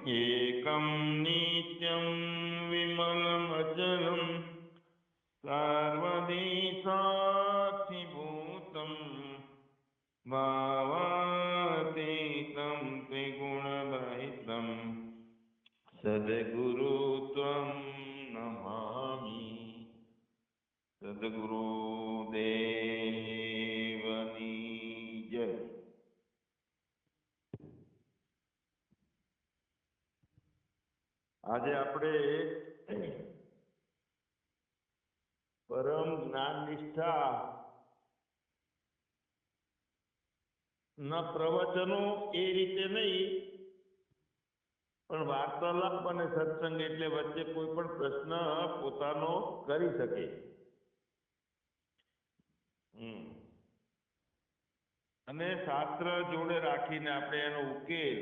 एकं नित्यं विमलमचलं सर्वदी साक्षिभूतं भावातीतं त्रिगुणरहितं सद्गुरु त्वं नमामि। સદગુરુદેવની જય। આજે આપણે પરમ જ્ઞાન નિષ્ઠા ના પ્રવચનો એ રીતે નહીં, પણ વાર્તાલાપ અને સત્સંગ એટલે વચ્ચે કોઈ પણ પ્રશ્ન પોતાનો કરી શકે। અને શાસ્ત્ર જોડે રાખીને આપણે એનો ઉકેલ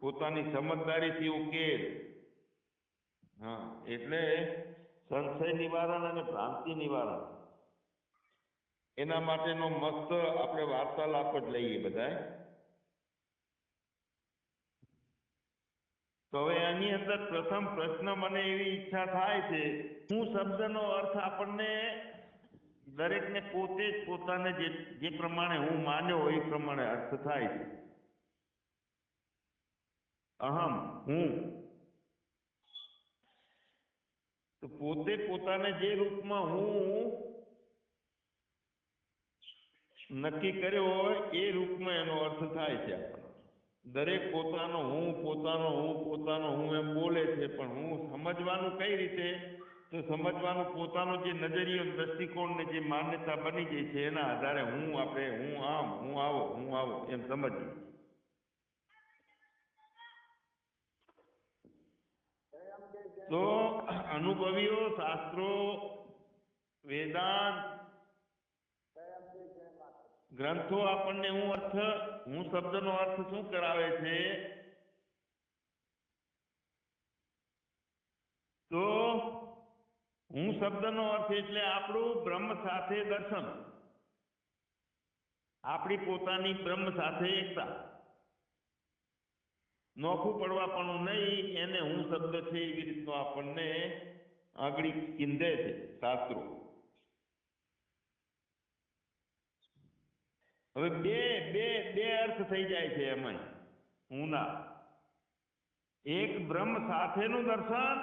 પોતાની સમજદારીથી ઉકેલ, એટલે સંશય નિવારણ અને ભ્રાંતિ નિવારણ, એના માટેનો મસ્ત આપણે વાર્તાલાપ જ લઈએ બધા। તો હવે આની અંદર પ્રથમ પ્રશ્ન મને એવી ઈચ્છા થાય છે, હું શબ્દનો અર્થ આપણને દરેકને પોતે જ પોતાને જે પ્રમાણે હું માન્યો હોય એ પ્રમાણે અર્થ થાય છે। અહમ, હું, તો પોતે પોતાને જે રૂપમાં હું નક્કી કર્યો હોય એ રૂપમાં એનો અર્થ થાય છે આપણને। દરેક પોતાનો હું પોતાનો હું પોતાનો હું એમ બોલે છે, પણ હું સમજવાનું કઈ રીતે? તો સમજવાનું પોતાનો જે નજરિયો દ્રષ્ટિકોણ ને જે માન્યતા બની જાય છે એના આધારે આપણે હું આમ હું આવો એમ સમજીએ। તો અનુભવીઓ, શાસ્ત્રો, વેદાંત, ગ્રંથો આપણને હું શબ્દનો અર્થ શું કરાવે છે? તો હું શબ્દનો અર્થ એટલે આપણું બ્રહ્મ સાથે દર્શન, આપણી પોતાની બ્રહ્મ સાથે એકતા, નોખું પડવા પણ નહીં, એને હું શબ્દ છે એવી રીતનો આપણને આગળ કીધે છે શાસ્ત્રો। હવે બે અર્થ થઈ જાય છે એમાં હુંના। એક બ્રહ્મ સાથેનું દર્શન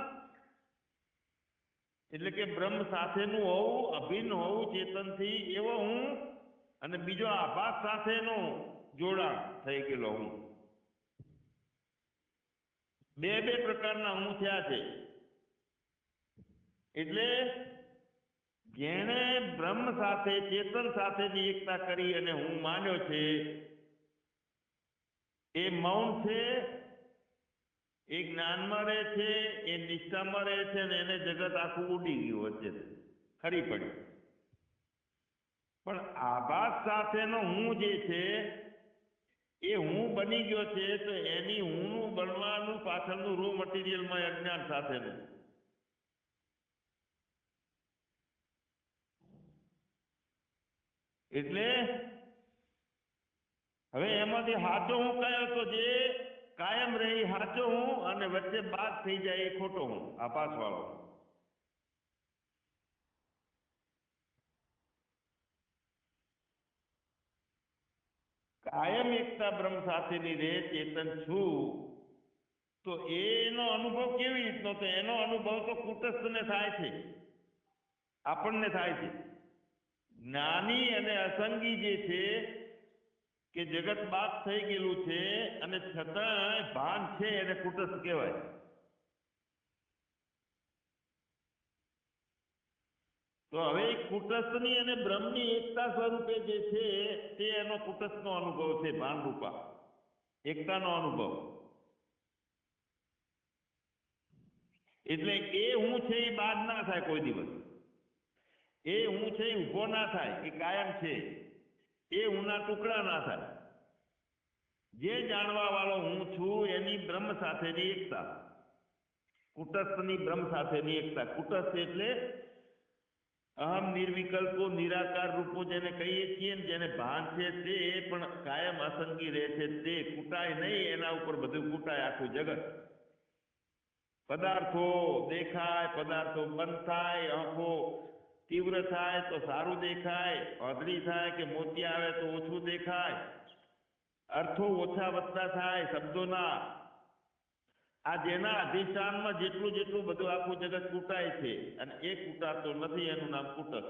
એટલે કે બ્રહ્મ સાથેનું હોવું, અભિન્ન હોવું ચેતનથી એવો હું, અને બીજો આભાસ સાથેનો જોડાણ થઈ ગયેલો હું। બે પ્રકારના હું થયા છે। એટલે જેણે બ્રહ્મ સાથે ચેતન સાથેની એકતા કરી અને હું માન્યો છે એ મૌન છે, એ જ્ઞાનમાં રહે છે, એ નિષ્ઠામાં રહે છે, અને એને જગત આખું ઉડી ગયું વચ્ચે ખરી પડી। પણ આભાસ સાથેનો હું જે છે એ હું બની ગયો છે, તો એની હુંનું બનવાનું પાછળનું રો મટીરિયલમાં અજ્ઞાન સાથેનું, એટલે હવે એમાંથી સાચો હું કયો? તો જે કાયમ રહી સાચો હું, અને વચ્ચે બાદ થઈ જાય એ ખોટો હું, આભાસ વાળો। કાયમ એકતા બ્રહ્મ સાથેની રે ચેતન છું, તો એનો અનુભવ કેવી રીતનો? તો એનો અનુભવ તો કુટસ્થને થાય છે, આપણને થાય છે। જ્ઞાની અને અસંગી જે છે કે જગત બાપ થઈ ગયેલું છે અને છતાં ભાન છે, એને કુટસ્થ કહેવાય। તો હવે કુટસ્થની અને બ્રહ્મની એકતા સ્વરૂપે જે છે તે એનો કુટસ્થનો અનુભવ છે, ભાનરૂપા એકતાનો અનુભવ। એટલે એ હું છે એ બાદ ના થાય કોઈ દિવસ, એ હું છે એ ઊભો ના થાય, એ કાયમ છે, એ હુંના ટુકડા ના થાય। જે જાણવા વાળો હું છું એની બ્રહ્મ સાથેની એકતા, કુટસ્થની બ્રહ્મ સાથેની એકતા। કુટસ્થ એટલે અહમ નિર્વિકલ્પો નિરાકાર રૂપો જેને કહીએ છીએ ને, જેને ભાન છે તે પણ કાયમ અસંગી રહે છે, તે કૂટાય નહીં, એના ઉપર બધું કૂટાય આખું જગત। પદાર્થો દેખાય, પદાર્થો બંધ થાય, આંખો તીવ્ર થાય તો સારું દેખાય, વાદળી થાય કે મોતી આવે તો ઓછું દેખાય, અર્થો ઓછા વધતા થાય શબ્દોના. આ જેના અધિષ્ઠાનમાં જેટલું જેટલું બધું આખું જગત કૂટાય છે અને એ કૂટાતો નથી, એનું નામ કૂટસ્થ.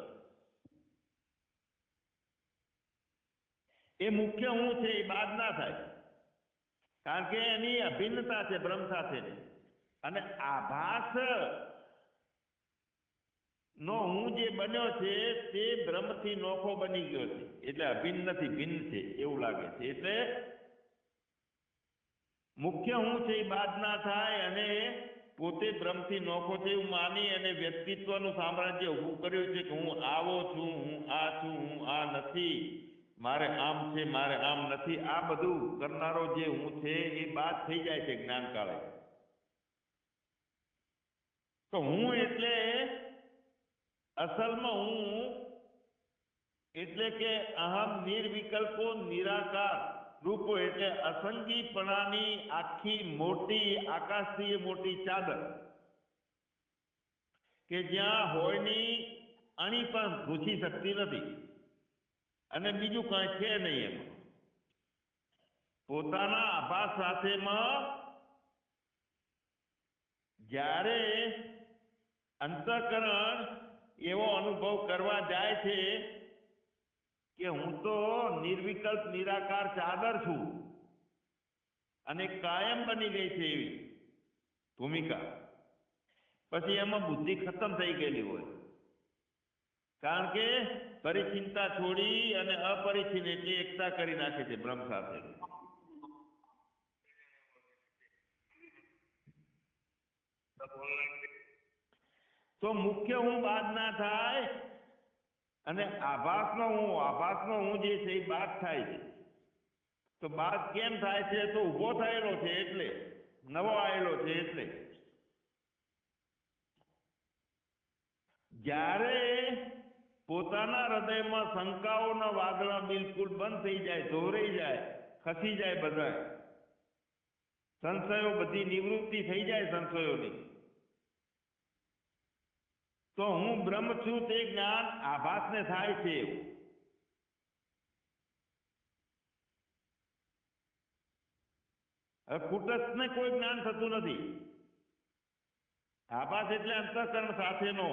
એ મુખ્ય હું છે એ બાદ ના થાય, કારણ કે એની અભિન્નતા છે બ્રહ્મ સાથે. અને આભાસ નો હું જે બન્યો છે તે બ્રહ્મથી નોખો બની ગયો છે, એટલે અભિન્ન નથી, ભિન્ન છે એવું લાગે છે. એટલે મુખ્ય હું છે એ બાદ ના થાય અને પોતે બ્રહ્મથી નોખો છે એવું માની અને વ્યક્તિત્વનું સામ્રાજ્ય ઊભું કર્યું છે કે હું આવો છું, હું આ છું, હું આ નથી, મારે આમ છે, મારે આમ નથી. આ બધું કરનારો જે હું છે એ બાદ થઈ જાય છે જ્ઞાન કાળે. તો હું એટલે અસલમાં હું એટલે કે અહમ નિર્વિકલ્પો નિરાકાર રૂપો, એટલે અસંગીપણાની આખી મોટી આકાશથી મોટી ચાદર કે જ્યાં હોયની અણી પણ ઘૂસી શકતી નથી અને બીજું કાંઈ છે નહીં. એમ પોતાના આભાસ સાથેમાં જ્યારે અંતઃકરણ એવો અનુભવ કરવા જાય છે કે હું તો નિર્વિકલ્પ નિરાકાર ચાદર છું અને કાયમ બની ગઈ છે એવી ભૂમિકા, પછી એમાં બુદ્ધિ ખતમ થઈ ગયેલી હોય. કારણ કે પરિચિંતા છોડી અને અપરિચિન એટલે એકતા કરી નાખે છે બ્રહ્મ સાથે. તો મુખ્ય હું બાદ ના થાય અને આભાસનો હું જે છે એ બાદ થાય છે. તો બાદ કેમ થાય છે? તો ઊભો થયેલો છે એટલે, નવો આવેલો છે એટલે. જ્યારે પોતાના હૃદયમાં શંકાઓના વાદળા બિલકુલ બંધ થઈ જાય, ધોરાઈ જાય, ખસી જાય, બધા સંશયો બધી નિવૃત્તિ થઈ જાય સંશયોની, તો હું બ્રહ્મ છું તે જ્ઞાન આભાસને થાય છે. હવે કુટસ્થને કોઈ જ્ઞાન થતું નથી. આભાસ એટલે અંતઃકરણ સાથેનો,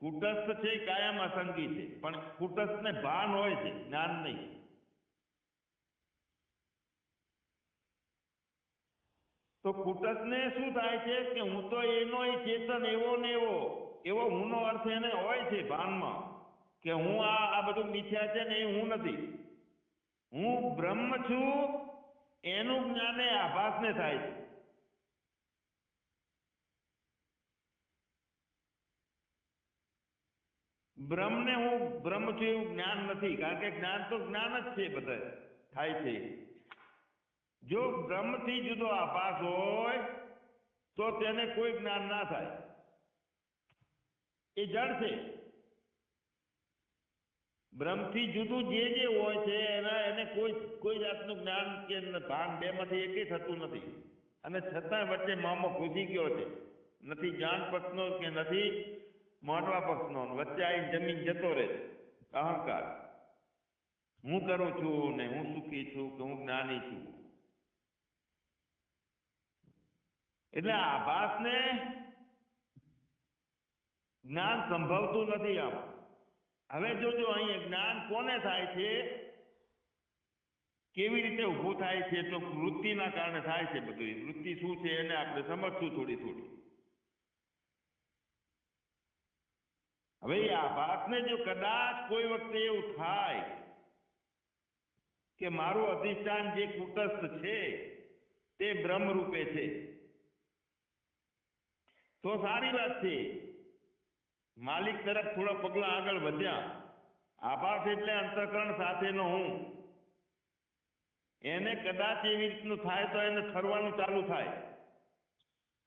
કુટસ્થ છે કાયમ અસંગી છે, પણ કુટસ્થને ભાન હોય છે, જ્ઞાન નહીં. તો કુટસ્થને શું થાય છે કે હું તો એનો ચેતન એવો ને એવો હુંનો અર્થ એને હોય છે ભાનમાં કે હું આ બધું મિથ્યા છે ને એ હું નથી, હું બ્રહ્મ છું એનું જ્ઞાન એ આભાસને થાય છે. બ્રહ્મને હું બ્રહ્મ છું એવું જ્ઞાન નથી, કારણ કે જ્ઞાન તો જ્ઞાન જ છે, બધા થાય છે. જો બ્રહ્મથી જુદો આભાસ હોય તો તેને કોઈ જ્ઞાન ના થાય, એ જડ છે. બ્રહ્મથી જુદું જે હોય છે એને કોઈ જાતનું જ્ઞાન કે ભાન બેમાંથી એકેય થતું નથી. અને છતાં વચ્ચે મામો ઘૂસી ગયો છે, નથી જાન પક્ષનો કે નથી માનવા પક્ષનો, વચ્ચે આવીને જમીન જતો રહે અહંકાર. હું કરું છું ને હું સુખી છું કે હું જ્ઞાની છું. એટલે આભાસને જ્ઞાન સંભવતું નથી. આમ હવે જોજો અહીં જ્ઞાન કોને થાય છે, કેવી રીતે ઊભું થાય છે? તો વૃત્તિના કારણે થાય છે. બધું વૃત્તિ શું છે એને આપણે સમજશું થોડી થોડી. હવે આભાસને જો કદાચ કોઈ વખતે એવું થાય કે મારું અધિષ્ઠાન જે કુટસ્થ છે તે બ્રહ્મ રૂપે છે, તો સારી વાત છે. માલિક તરફ થોડા પગલા આગળ વધ્યા. આભાસ એટલે અંતઃકરણ સાથેનો હું, એને કદાચ એવી રીતનું થાય તો એને ઠરવાનું ચાલુ થાય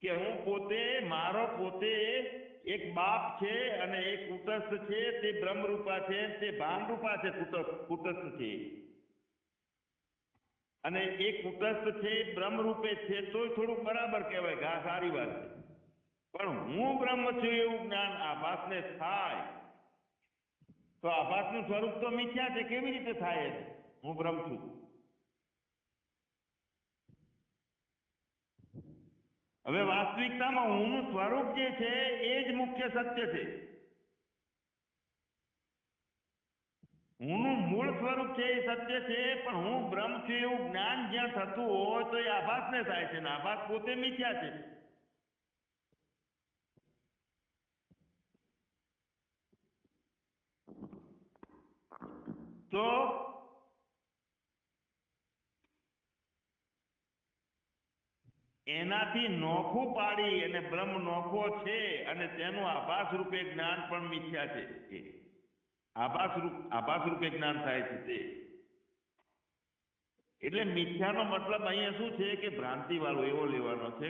કે હું પોતે, મારો પોતે એક બાપ છે અને એક કુટસ્થ છે, તે બ્રહ્મરૂપા છે, તે ભાનરૂપા છે, કુટસ્થ છે. અને એ કુટસ્થ છે એ બ્રહ્મ રૂપે છે તોય થોડુંક બરાબર કહેવાય કે આ સારી વાત છે. પણ હું બ્રહ્મ છું એવું જ્ઞાન આભાસને થાય તો આભાસનું સ્વરૂપ તો મિથ્યા છે, કેવી રીતે થાય? હું બ્રહ્મ છું. હવે વાસ્તવિકતામાં હુંનું સ્વરૂપ જે છે એ જ મુખ્ય સત્ય છે. હુંનું મૂળ સ્વરૂપ છે એ સત્ય છે, પણ હું બ્રહ્મ છું એવું જ્ઞાન જ્યાં થતું હોય તો એ આભાસને થાય છે ને આભાસ પોતે મિથ્યા છે. તો એનાથી નોખું પાડી અને બ્રહ્મ નોખો છે અને તેનું આભાસ રૂપે જ્ઞાન પણ મિથ્યા છે. આભાસ રૂપે જ્ઞાન થાય છે તે. એટલે મિથ્યાનો મતલબ અહીંયા શું છે કે ભ્રાંતિ વાળો એવો લેવાનો છે.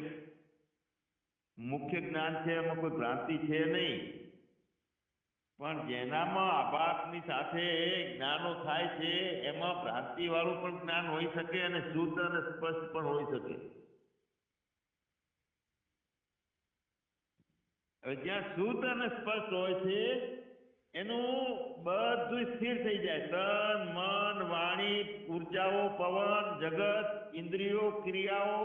મુખ્ય જ્ઞાન છે એમાં કોઈ ભ્રાંતિ છે નહીં, પણ જેનામાં આભાસની સાથે જ્ઞાનો થાય છે એમાં ભ્રાંતિ વાળું પણ જ્ઞાન હોઈ શકે અને શુદ્ધ અને સ્પષ્ટ પણ હોઈ શકે. હવે જ્યાં શુદ્ધ અને સ્પષ્ટ હોય છે એનું બધું સ્થિર થઈ જાય. તન, મન, વાણી, ઉર્જાઓ, પવન, જગત, ઇન્દ્રિયો, ક્રિયાઓ,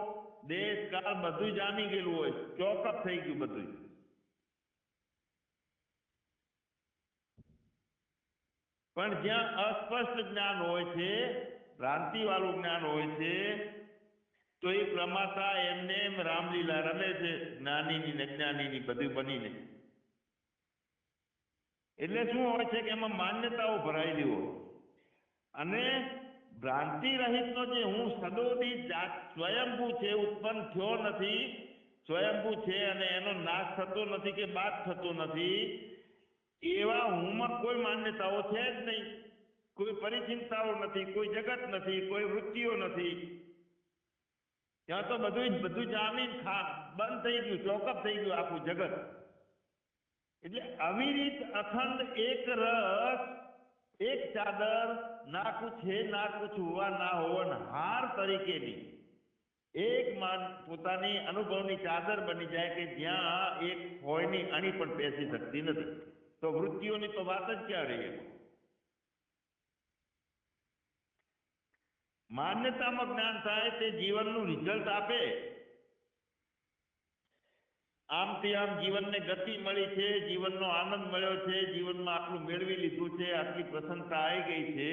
દેશ, કાળ બધું જામી ગયેલું હોય, ચોકઅપ થઈ ગયું બધું. પણ જ્યાં અસ્પષ્ટ જ્ઞાન હોય છે, ભ્રાંતિ વાળું જ્ઞાન હોય છે, તો એ પ્રમાતા એમને એમ રામલીલા રમે છે, જ્ઞાનીની ને જ્ઞાનીની બધું બનીને. એટલે શું હોય છે કે એમાં માન્યતાઓ ભરાયેલી હોય અને ભ્રાંતિ રહિતનો જે હું સદોદી સ્વયંભૂ છે, ઉત્પન્ન થયો નથી, સ્વયંભૂ છે અને એનો નાશ થતો નથી કે બાદ થતો નથી, એવા હુંમાં કોઈ માન્યતાઓ છે જ નહીં, કોઈ પરિચિંતાઓ નથી, કોઈ જગત નથી, કોઈ વૃત્તિઓ નથી. ત્યાં તો બધું જામીન બંધ થઈ ગયું, ચોકઅપ થઈ ગયું આખું જગત. એટલે અવિરિત અખંડ એક રસ, એક ચાદર, ના કુછ હે ના કુછ હુઆ ના હોવન હાર તરીકેની એક પોતાની અનુભવની ચાદર બની જાય કે જ્યાં એક હોયની અણી પણ બેસી શકતી નથી. તો વૃત્તિઓની તો વાત જ ક્યાં રહી? માન્યતામાં જ્ઞાન થાય તે જીવનનું રિઝલ્ટ આપે. આમથી આમ જીવનને ગતિ મળી છે, જીવનનો આનંદ મળ્યો છે, જીવનમાં આટલું મેળવી લીધું છે, આટલી પ્રસન્નતા આવી ગઈ છે,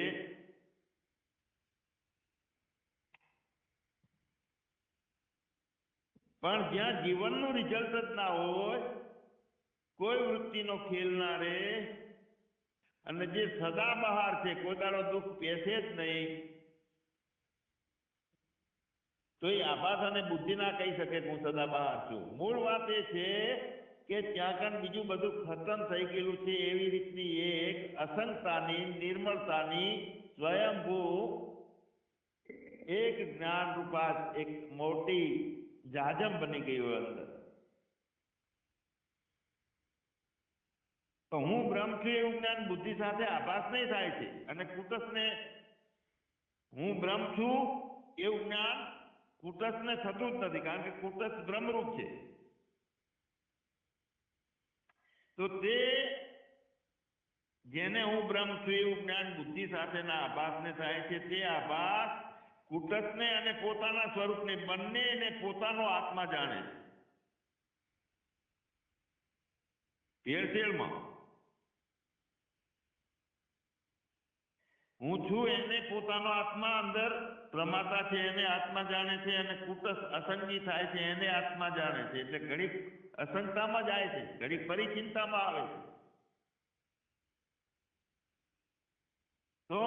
પણ જ્યાં જીવનનું રિઝલ્ટ જ ના હોય, કોઈ વૃત્તિનો ખેલ ના રહે અને જે સદાબહાર છે, કોઈ દાડો દુઃખ પેસે જ નહીં, તો એ આભાસ અને બુદ્ધિ ના કહી શકે કે હું સદાબહાર છું. મૂળ વાત એ છે કે ત્યાં કાન બીજું બધું ખતમ થઈ ગયેલું છે. એવી રીતની એક અસંગતાની, નિર્મળતાની, સ્વયંભૂ એક જ્ઞાન રૂપા એક મોટી જાજમ બની ગઈ હોય અંદર. તો હું બ્રહ્મ છું એવું જ્ઞાન બુદ્ધિ સાથે આભાસ નહીં થાય છે અને કુટસ્થને હું બ્રહ્મ છું એવું જ્ઞાન કુટસ્થને થતું જ નથી, કારણ કે કુટસ્થ બ્રહ્મરૂપ છે. તો તે જેને હું બ્રહ્મ છું એવું જ્ઞાન બુદ્ધિ સાથેના આભાસને થાય છે, તે આભાસ કુટસ્થને અને પોતાના સ્વરૂપને બંનેને પોતાનો આત્મા જાણે છે. ભેળસેળમાં હું છું એને પોતાનો આત્મા અંદર પ્રમાતા છે એને આત્મા જાણે છે, અને કુટસ્થ અસંગી થાય છે એને આત્મા જાણે છે. એટલે ઘડીક અસંગતામાં જાય છે, ઘડીક પરિચિંતામાં આવે છે. તો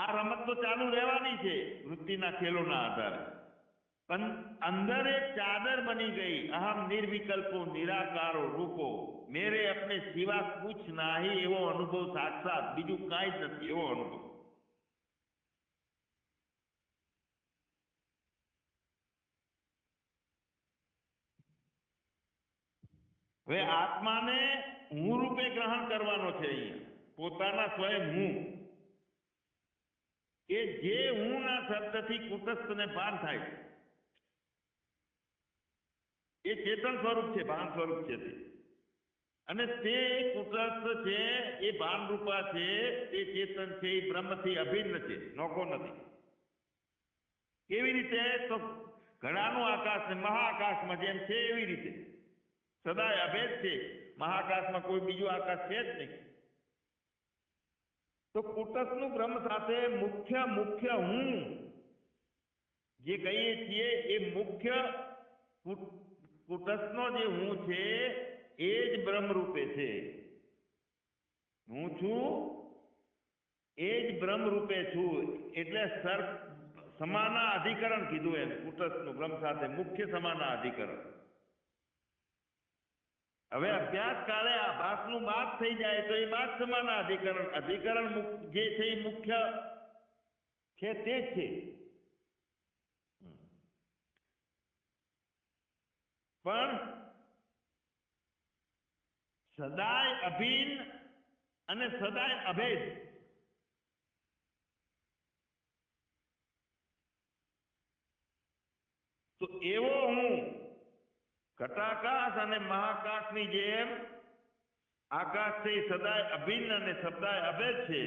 આ રમત તો ચાલુ રહેવાની છે વૃત્તિના ખેલોના આધારે, પણ અંદર એક ચાદર બની ગઈ. અહમ નિર્વિકલ્પો નિરાકારો રૂપો મેરે અપને સિવા કુછ નાહી, એવો અનુભવ સાક્ષાત, બીજું કાંઈ જ નથી એવો અનુભવ. હવે આત્માને હું રૂપે ગ્રહણ કરવાનો છે અહીંયા, પોતાના સ્વયં હું. કે જે હું ના શબ્દથી કુટસ્થને ભાન થાય એ ચેતન સ્વરૂપ છે, ભાન સ્વરૂપ છે તે. અને તે કુટસ્થ છે, એ ભાન રૂપા છે, એ ચેતન છે, એ બ્રહ્મથી અભિન્ન છે, નોખો નથી. કેવી રીતે? તો ઘડાનું આકાશ ને મહાઆકાશમાં જેમ છે એવી રીતે સદાય અભેદ છે. મહાકાશમાં કોઈ બીજું આકાશ છે જ નહીં. તો કુટસ્થનું બ્રહ્મ સાથે મુખ્ય હું જે કહીએ છીએ એ મુખ્ય કુટસ્થનો જે હું છે એ જ બ્રહ્મ રૂપે છે. હું છું એ જ બ્રહ્મ રૂપે છું. એટલે સમાના અધિકરણ કીધું એમ કુટસ્થનું બ્રહ્મ સાથે મુખ્ય સમાના અધિકરણ. હવે અભ્યાસ કાળે આભાસનું બાદ થઈ જાય તો એ બાદ સમાના અધિકરણ જે છે એ મુખ્ય છે તે જ છે. પણ સદાય અભિન્ન અને સદાય અભેદ તો એવો હું ઘટાકાશ અને મહાકાશની જેમ આકાશ છે સદાય અભિન્ન અને સદાય અભેદ છે.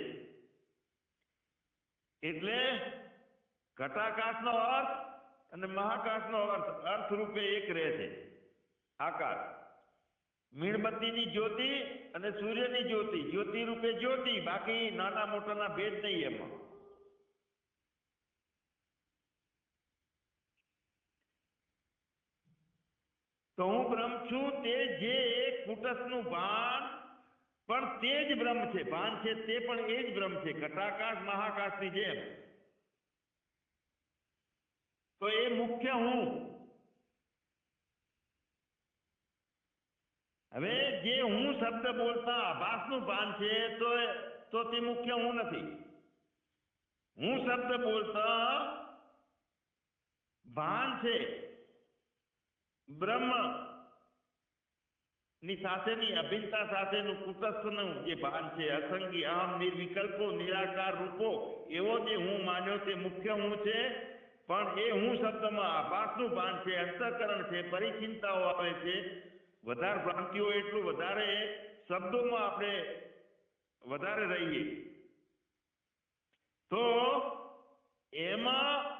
એટલે ઘટાકાશનો અર્થ અને મહાકાશનો અર્થ રૂપે એક રહે છે. આકાશ મીણબત્તીની જ્યોતિ અને સૂર્યની જ્યોતિ રૂપે જ્યોતિ, બાકી નાના મોટાના ભેદ નહીં એમાં. તો હું બ્રહ્મ છું તે જે કુટસ્થનું ભાન પણ તે જ બ્રહ્મ છે, ભાન છે તે પણ એ જ બ્રહ્મ છે, ઘટાકાશ મહાકાશની જેમ. તો એ મુખ્ય હું. હવે જે હું શબ્દ બોલતા આભાસનું ભાન છે તો તે મુખ્ય હું નથી. હું શબ્દ બોલતા ભાન છે બ્રહ્મ ની સાથેની અભિન્નતા સાથેનું કુટસ્થનું જે ભાન છે, અસંગી અહમ નિર્વિકલ્પો નિરાકાર રૂપો એવો જે હું માન્યો તે મુખ્ય હું છે. પણ એ હું શબ્દમાં આભાસનું ભાન છે, અંતઃકરણ છે, પરિચિંતાઓ આવે છે, વધારે ભ્રાંતિઓ, એટલું વધારે શબ્દોમાં આપણે વધારે રહીએ તો એમાં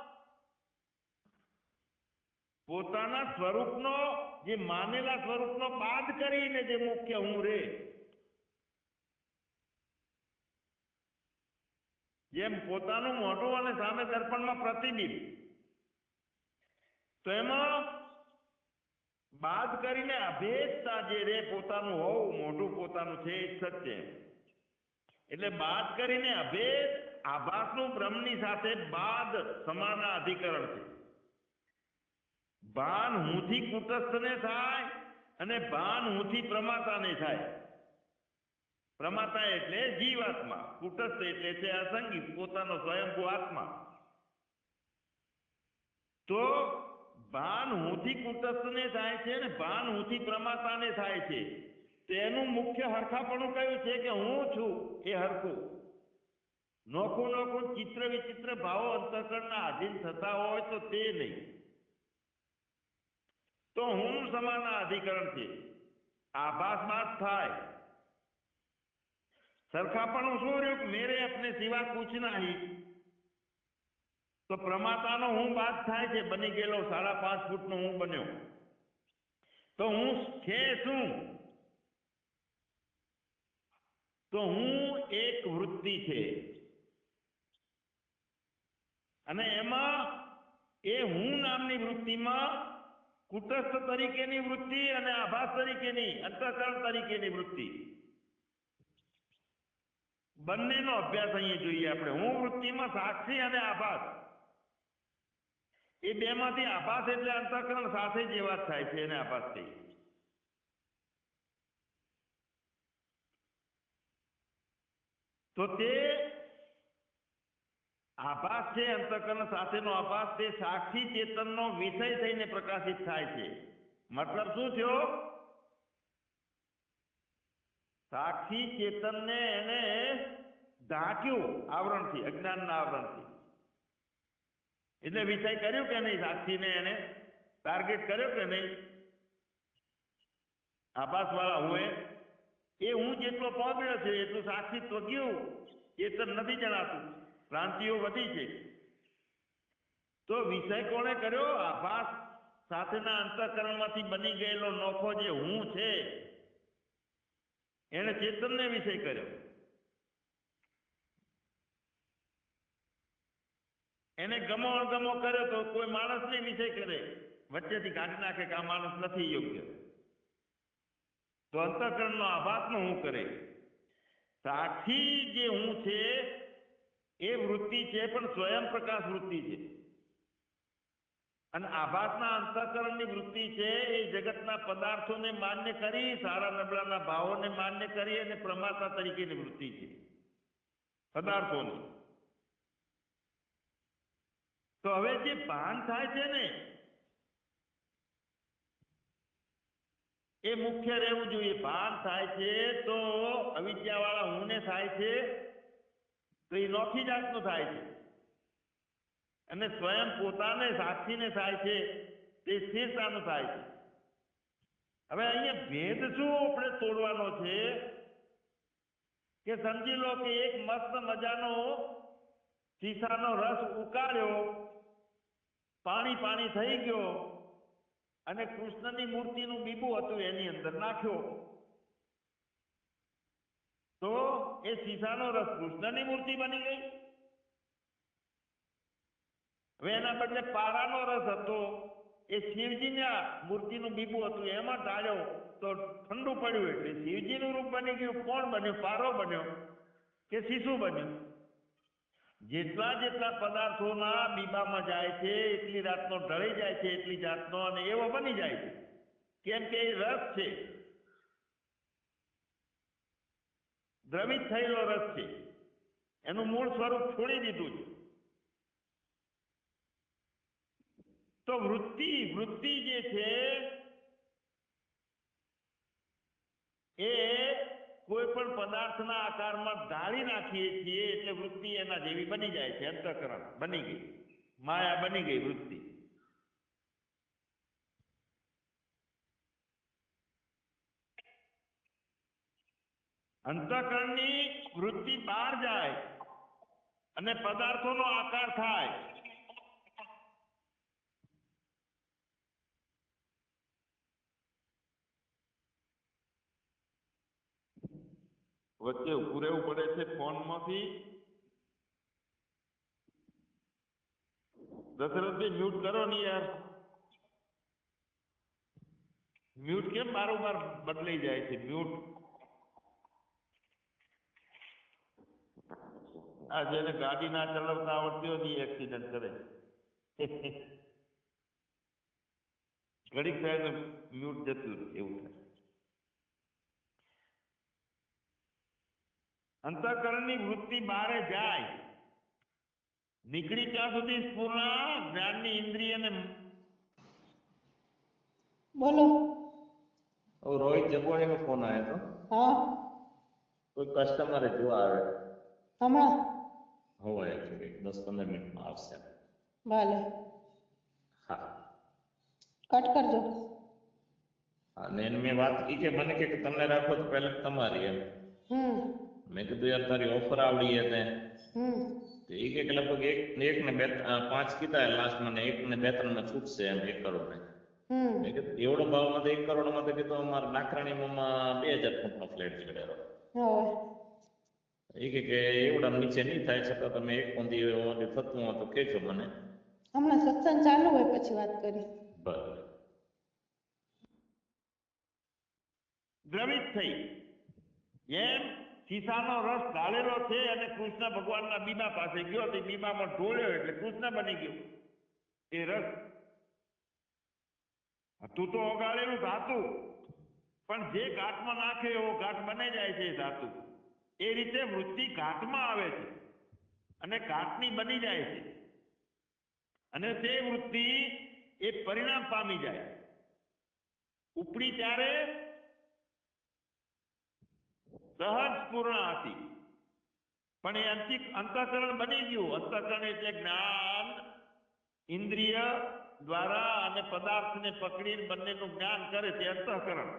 પોતાના સ્વરૂપનો જે માનેલા સ્વરૂપનો બાદ કરીને જે મુખ્ય હું રે, જેમ પોતાનું મોઢું અને સામે દર્પણમાં પ્રતિબિંબ, તો એમાં બાદ કરીને અભેદતા જે રે પોતાનું હોવું, મોઢું પોતાનું છે એ સત્ય. એટલે બાદ કરીને અભેદ આભાસનું બ્રહ્મની સાથે બાદ સમાના અધિકરણ છે. ભાન હુંથી કુટસ્થને થાય અને ભાન હુંથી પ્રમાતાને થાય. પ્રમાતા એટલે જીવાત્મા, કુટસ્થ એટલે છે અસંગી પોતાનો સ્વયંભૂ આત્મા. તો ભાન હુંથી કુટસ્થને થાય છે ને ભાન હુંથી પ્રમાતાને થાય છે. તેનું મુખ્ય હરખાપણું કયું છે કે હું છું એ હરખું. નોખું ચિત્ર વિચિત્ર ભાવો અંતઃકરણના આધીન થતા હોય તો તે નહીં. તો હું સમાના અધિકરણ છે, આભાસમાં થાય. સરખાપણું શું રહ્યું? મેરે અપને સિવા કુછ નહીં. તો પ્રમાતાનો હું બાદ થાય છે, બની ગયેલો 5.5 ફૂટનો હું બન્યો. તો હું છે શું? તો હું એક વૃત્તિ છે અને એમાં એ હું નામની વૃત્તિમાં કુટસ્થ તરીકેની વૃત્તિ અને આભાસ તરીકેની અંતઃકરણ તરીકેની વૃત્તિ બંનેનો અભ્યાસ અહીંયા જોઈએ આપણે. હું વૃત્તિમાં સાક્ષી અને આભાસ, એ બેમાંથી આભાસ એટલે અંતઃકરણ સાથે જ વાત થાય છે એને આભાસ કહીએ. તો તે આભાસ છે, અંતઃકરણ સાથેનો આભાસ, તે સાક્ષી ચેતનનો વિષય થઈને પ્રકાશિત થાય છે. મતલબ શું થયો? સાક્ષી ચેતનને એને ઢાંક્યું આવરણથી, અજ્ઞાનના આવરણથી. એટલે વિષય કર્યું કે નહીં, સાક્ષીને એને ટાર્ગેટ કર્યો કે નહીં, આભાસ વાળા હું એ હું જેટલો પહોંચ્યો છે એટલું સાક્ષીત્વ ગયું એ તો નથી જણાતું, ભ્રાંતિઓ વધી છે. તો વિષય કોણે કર્યો? આભાસ સાથેના અંતઃકરણમાંથી બની ગયેલો નોખો જે હું છે એને ચેતનને વિષય કર્યો. એને ગમો અણગમો કર્યો તો કોઈ માણસને વિષય કરે, વચ્ચેથી કાઢી નાખે કે આ માણસ નથી યોગ્ય, તો અંતઃકરણનો આભાસનો હું કરે. સાક્ષી જે હું છે એ વૃત્તિ છે, પણ સ્વયં પ્રકાશ વૃત્તિ છે. અને આભાસના અંતઃકરણની વૃત્તિ છે એ જગતના પદાર્થોને માન્ય કરી, સારા નબળાના ભાવોને માન્ય કરી અને પ્રમાતા તરીકેની વૃત્તિ છે પદાર્થોની. તો હવે જે ભાન થાય છે ને એ મુખ્ય રહેવું જોઈએ. ભાન થાય છે તો અવિદ્યાવાળા હું ને થાય છે તો એ નોખી જાતનું થાય છે, અને સ્વયં પોતાને સાક્ષીને થાય છે તે સ્થિરતાનું થાય છે. હવે અહીંયા ભેદ શું આપણે તોડવાનો છે કે સમજી લો કે એક મસ્ત મજાનો શીશાનો રસ ઉકાળ્યો, પાણી પાણી થઈ ગયો અને કૃષ્ણની મૂર્તિનું બીબું હતું એની અંદર નાખ્યો, તો એ શીશાનો રસ કૃષ્ણની મૂર્તિ બની ગઈ. હવે એના બદલે પારાનો રસ હતો, એ શિવજીના મૂર્તિનું બીબું હતું એમાં ઢાળ્યો તો ઠંડુ પડ્યું એટલે શિવજીનું રૂપ બની ગયું. કોણ બન્યું? પારો બન્યો કે શીશું બન્યું? જેટલા જેટલા પદાર્થોના બીબામાં જાય છે એટલી રાતનો ઢળી જાય છે, એટલી જાતનો અને એવો બની જાય છે. કેમ કે એ રસ છે, દ્રવિત થયેલો રસ છે, એનું મૂળ સ્વરૂપ છોડી દીધું છે. તો વૃત્તિ જે છે એ કોઈ પણ પદાર્થના આકારમાં ઢાળી નાખીએ છીએ એટલે વૃત્તિ એના જેવી બની જાય છે. અંતઃકરણ બની ગઈ, માયા બની ગઈ વૃત્તિ. અંતઃકરણની વૃત્તિ બહાર જાય અને પદાર્થોનો આકાર થાય, વચ્ચે ઉભું રહેવું પડે છે ફોનમાંથી. દશરથભાઈ મ્યુટ કરો ને યાર, મ્યુટ કેમ બારોબાર બદલાઈ જાય છે? મ્યુટ આ જેને ગાડી ના ચલાવતા આવડતી હોય ને એ એક્સિડન્ટ કરે. ઘડીક થાય ને મ્યુટ જતું એવું થાય. અંતઃકરણની વૃત્તિ બહારે જાય, નીકળી ત્યાં સુધી પૂર્ણ જ્ઞાનની ઇન્દ્રિયને. બોલો. રોહિત જગવાણી નો ફોન આવ્યો હતો. હા. કોઈ કસ્ટમરે જોવા આવે હમણાં હોય, 10-15 મિનિટમાં આવશે. ભલે. હા કટ કરજો. અને એને મેં વાત ઈ કે મને કે તમને રાખો તો પહેલા તમારી એમ. મેં કીધું યાર તારી ઓફર આવડી ને તો એ કે લગભગ એક ને 5 કીધા લાસ્ટ મને 1 ને 2-3 માં છૂટશે એમ 1 કરોડ ને. મેં કીધું એવડો ભાવમાં તો 1 કરોડમાં તો કીધું અમારા નાખરાણીમાં 2000 ફૂટનો ફ્લેટ ચડેલો. એ કે એવડા નીચે નહીં થાય છતાં તમે 1 પોંદી થતું હોય તો કહેજો મને. હમણાં સત્સંગ ચાલુ હોય પછી વાત કરી. બરાબર. દ્રવિત થઈ એમ શીશાનો રસ ઢાળેલો છે અને કૃષ્ણ ભગવાનના બીબા પાસે ગયો તો બીબામાં ઢોળ્યો એટલે કૃષ્ણ બની ગયો એ રસ. તું તો ઓગાળેલું ધાતુ, પણ જે ઘાટમાં નાખે એવો ઘાટ બની જાય છે ધાતુ. એ રીતે વૃત્તિ ઘાટમાં આવે છે અને ઘાટની બની જાય છે, અને તે વૃત્તિ એ પરિણામ પામી જાય. ઉપડી ત્યારે સહજ પૂર્ણ હતી, પણ એ અંતઃકરણ બની ગયું. અંતઃકરણ એટલે જ્ઞાન ઇન્દ્રિય દ્વારા અને પદાર્થને પકડીને બંનેનું જ્ઞાન કરે તે અંતઃકરણ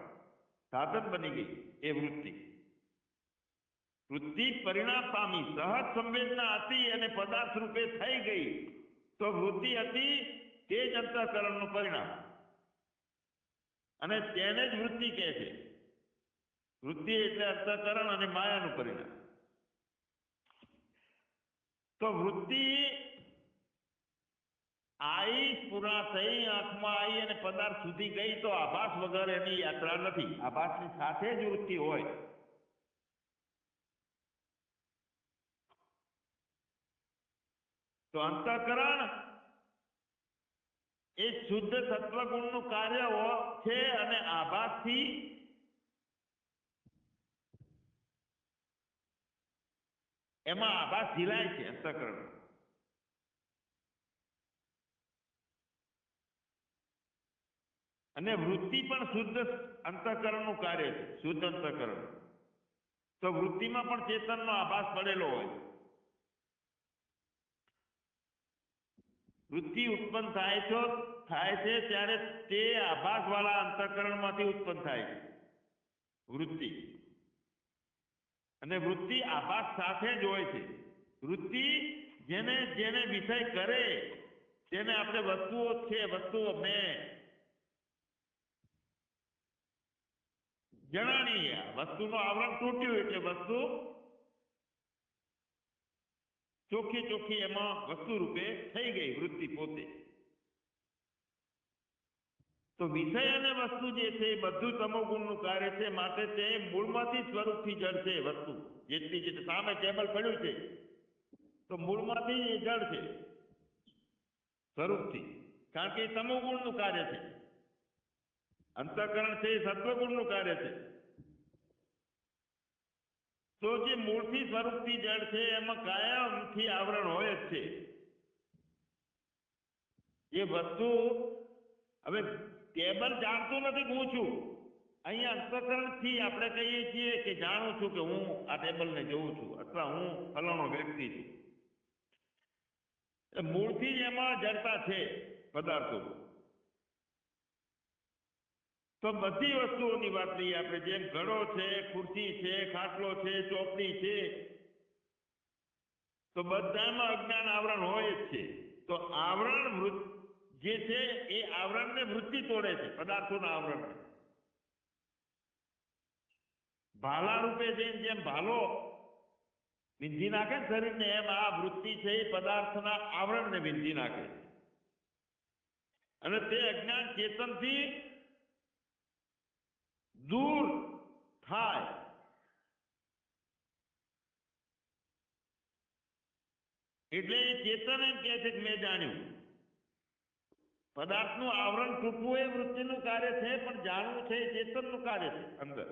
સાધન બની ગઈ એ વૃત્તિ. વૃત્તિ પરિણામ પામી, સહજ સંવેદના હતી અને પદાર્થ રૂપે થઈ ગઈ તો વૃત્તિ હતી તે જ અંતઃકરણનું પરિણામ, અને તેને જ વૃત્તિ કહે છે. વૃત્તિ એટલે અંતઃકરણ અને માયાનું પરિણામ. તો વૃત્તિ આઈ, પૂર્ણ થઈ, આંખમાં આવી અને પદાર્થ સુધી ગઈ તો આભાસ વગર એની યાત્રા નથી. આભાસની સાથે જ વૃત્તિ હોય. તો અંતઃકરણ એ શુદ્ધ સત્વગુણનું કાર્ય છે અને આભાસથી એમાં આભાસ ઝીલાય છે. અંતઃકરણ અને વૃત્તિ પણ શુદ્ધ અંતઃકરણનું કાર્ય છે, શુદ્ધ અંતઃકરણ. તો વૃત્તિમાં પણ ચેતનનો આભાસ પડેલો હોય. વૃત્તિ ઉત્પન્ન થાય છે ત્યારે તે આભાસ વાળા અંતઃકરણમાંથી ઉત્પન્ન થાય છે વૃત્તિ. અને વૃત્તિ આભાસ સાથે જ હોય છે. વૃત્તિ જેને જેને વિષય કરે તેને આપણે વસ્તુઓ છે, વસ્તુઓ મેં જણાની. વસ્તુનું આવરણ તૂટ્યું એટલે વસ્તુ ચોખ્ખી એમાં વસ્તુ રૂપે થઈ ગઈ વૃત્તિ પોતે. તો વિષય અને વસ્તુ જે છે એ બધું તમોગુણનું કાર્ય છે. માટે તે મૂળમાંથી સ્વરૂપથી જડ છે. વસ્તુ જેટલી સામે ટેબલ પડ્યું છે તો મૂળમાંથી એ જડ છે સ્વરૂપથી, કારણ કે એ તમોગુણનું કાર્ય છે. અંતઃકરણ છે એ સત્વગુણનું કાર્ય છે. તો જે મૂળથી સ્વરૂપથી જડ છે એમાં કાયમથી આવરણ હોય જ છે. એ વસ્તુ હવે ટેબલ જાણતું નથી કે હું છું. અહીંયા અંતઃકરણથી આપણે કહીએ છીએ કે જાણું છું કે હું આ ટેબલને જોઉં છું અથવા હું ફલાણો વ્યક્તિ છું. મૂળથી જ એમાં જડતા છે પદાર્થો. તો બધી વસ્તુઓની વાત લઈએ આપણે, જેમ ઘડો છે, ખુરશી છે, ખાટલો છે, ચોપડી છે, તો બધામાં અજ્ઞાન આવરણ હોય જ છે. તો આવરણ જે છે એ આવરણને વૃત્તિ તોડે છે, પદાર્થોના આવરણને. ભાલા રૂપે જેમ ભાલો વિંધી નાખે ને શરીરને, એમ આ વૃત્તિ છે એ પદાર્થના આવરણને વિંધી નાખે છે. અને તે અજ્ઞાન ચેતનથી દૂર થાય એટલે એ ચેતન એમ કહે છે કે મેં જાણ્યું. પદાર્થનું આવરણ તૂટવું એ વૃત્તિનું કાર્ય છે, પણ જાણવું છે એ ચેતનનું કાર્ય છે અંદર.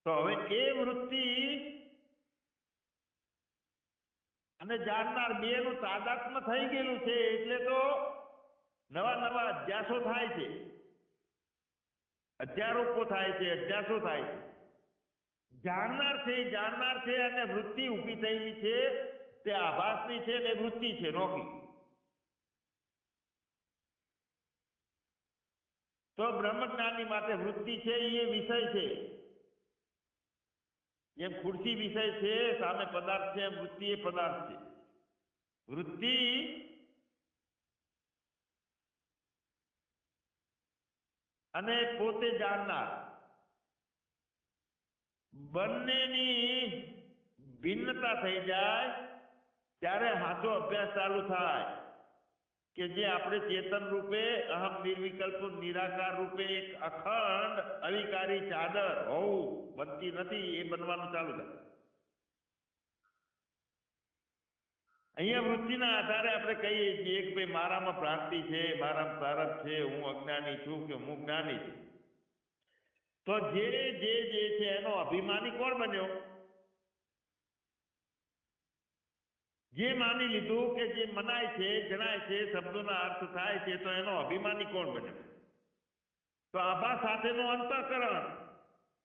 તો હવે એ વૃત્તિ અને જાણનાર બેનું તાદાત્મ્ય થઈ ગયેલું છે એટલે તો નવા નવા અધ્યાસો થાય છે, અધ્યારોપો થાય છે, અધ્યાસો થાય છે. જાણનાર છે અને વૃત્તિ ઊભી થયેલી છે તે આભાસની છે ને વૃત્તિ છે નોખી. તો બ્રહ્મજ્ઞાની માટે વૃત્તિ છે એ વિષય છે. જેમ ખુરશી વિષય છે, સામે પદાર્થ છે, એમ વૃત્તિ એ પદાર્થ છે. વૃત્તિ અને પોતે જાણનાર બંનેની ભિન્નતા થઈ જાય ત્યારે સાચો અભ્યાસ ચાલુ થાય કે જે આપણે ચેતન રૂપે અહમ નિર્વિકલ્પ નિરાકાર રૂપે એક અખંડ અવિકારી ચાદર હોવું બનતી નથી, એ બનવાનું ચાલુ થાય. અહીંયા વૃત્તિના આધારે આપણે કહીએ છીએ કે ભાઈ મારામાં ભ્રાંતિ છે, મારામાં પ્રારબ્ધ છે, હું અજ્ઞાની છું કે હું જ્ઞાની છું. તો જે છે એનો અભિમાની કોણ બન્યો? જે માની લીધું કે જે મનાય છે, જણાય છે, શબ્દોના અર્થ થાય છે, તો એનો અભિમાની કોણ બન્યો? તો તો આભાસ સાથેનું અંતઃકરણ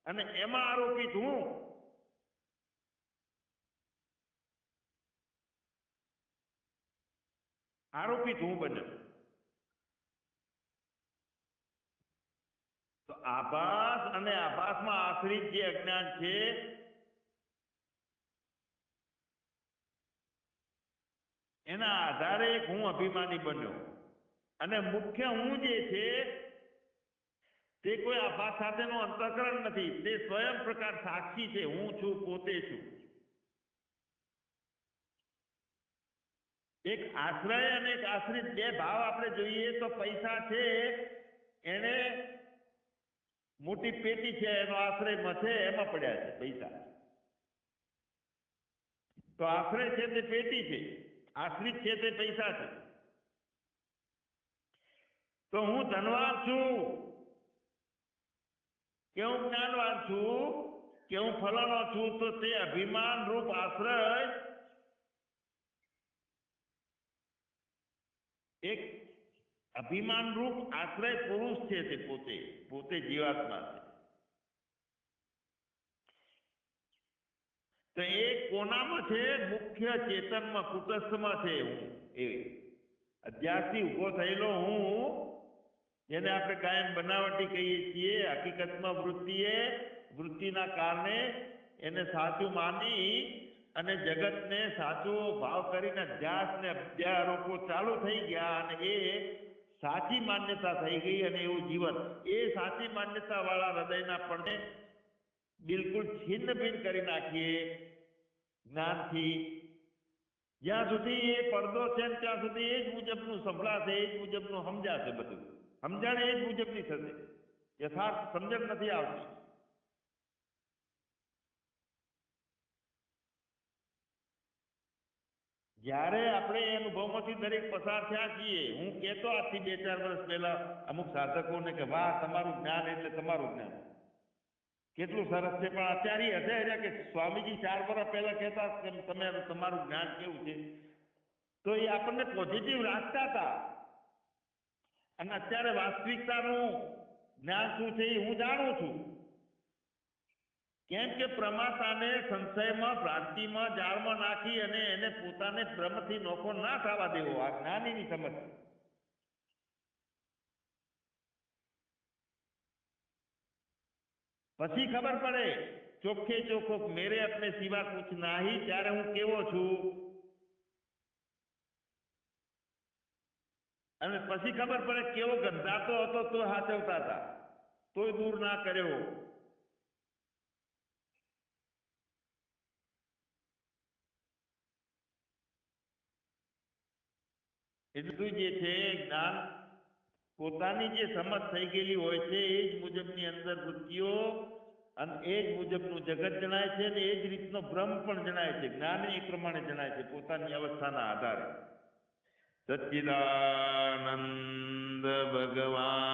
અને એમાં આરોપિત હું. આરોપિત હું બન્યો. તો આભાસ અને આભાસમાં આશ્રિત જે અજ્ઞાન છે એના આધારે એક હું અભિમાની બન્યો. અને મુખ્ય હું જે છે તે કોઈ આભાસ સાથેનું અંતઃકરણ નથી, તે સ્વયં પ્રકાર સાક્ષી છે. હું છું, પોતે છું. એક આશ્રય અને એક આશ્રિત બે ભાવ આપણે જોઈએ તો પૈસા છે એને મોટી પેટી છે, એનો આશ્રયમાં છે, એમાં પડ્યા છે પૈસા. તો આશ્રય છે તે પેટી છે, આશ્રિત છે તે પૈસા છે. તો હું ધનવાન છું કે હું જ્ઞાનવાન છું કે હું ફલાણો છું, તો તે અભિમાન રૂપ આશ્રય એક અભિમાન રૂપ આશ્રય પુરુષ છે, તે પોતે પોતે જીવાત્મા છે. તો એ કોનામાં છે? મુખ્ય ચેતનમાં, કુટસ્થમાં છે હું. એ અધ્યાસથી ઉભો થયેલો હું, જેને આપણે કાયમ બનાવટી કહીએ છીએ, હકીકતમાં વૃત્તિના કારણે એને સાચું માની અને જગતને સાચો ભાવ કરીને અધ્યાસ ને અધ્યારોપો ચાલુ થઈ ગયા અને એ સાચી માન્યતા થઈ ગઈ. અને એવું જીવન એ સાચી માન્યતા વાળા હૃદયના પણ બિલકુલ છિન્ન ભિન્ન કરી નાખીએ જ્ઞાનથી. જ્યાં સુધી એ પડદો છે ત્યાં સુધી એ જ મુજબનું સંભળાશે, એ જ મુજબનું સમજાશે. બધું સમજણ એ જ મુજબની થશે, યથાર્થ સમજણ નથી આવતી. જ્યારે આપણે એ અનુભવમાંથી દરેક પસાર થયા છીએ. હું કહેતો આજથી 2-4 વર્ષ પહેલા અમુક સાધકોને કે વાહ, તમારું જ્ઞાન એટલે તમારું જ્ઞાન કેટલું સરસ છે. પણ અત્યારે હશે કે સ્વામીજી 4 વર્ષ પહેલા કહેતા કે તમારું જ્ઞાન કેવું છે, તો એ આપણને પોઝિટિવ રાખતા હતા. અને અત્યારે વાસ્તવિકતાનું જ્ઞાન શું છે એ હું જાણું છું. કેમ કે પ્રમાતાને સંશયમાં, ભ્રાંતિમાં, જાળમાં નાખી અને એને પોતાને બ્રહ્મથી નોખો ના થવા દેવો, આ જ્ઞાનીની સમજ. પછી ખબર પડે ચોખ્ખે ચોખ્ખો મેરે અપને સિવા કુછ નાહી, ત્યારે હું કેવો છું. અને પછી ખબર પડે કેવો ગંધાતો હતો તો હાચવતા હતા, તોય દૂર ના કર્યો. એટલું જે છે જ્ઞાન, પોતાની જે સમજ થઈ ગયેલી હોય છે એ જ મુજબની અંદર વૃત્તિઓ અને એ જ મુજબનું જગત જણાય છે અને એ જ રીતનો બ્રહ્મ પણ જણાય છે. જ્ઞાન એ પ્રમાણે જણાય છે પોતાની અવસ્થાના આધારે. સચ્ચિદાનંદ ભગવાન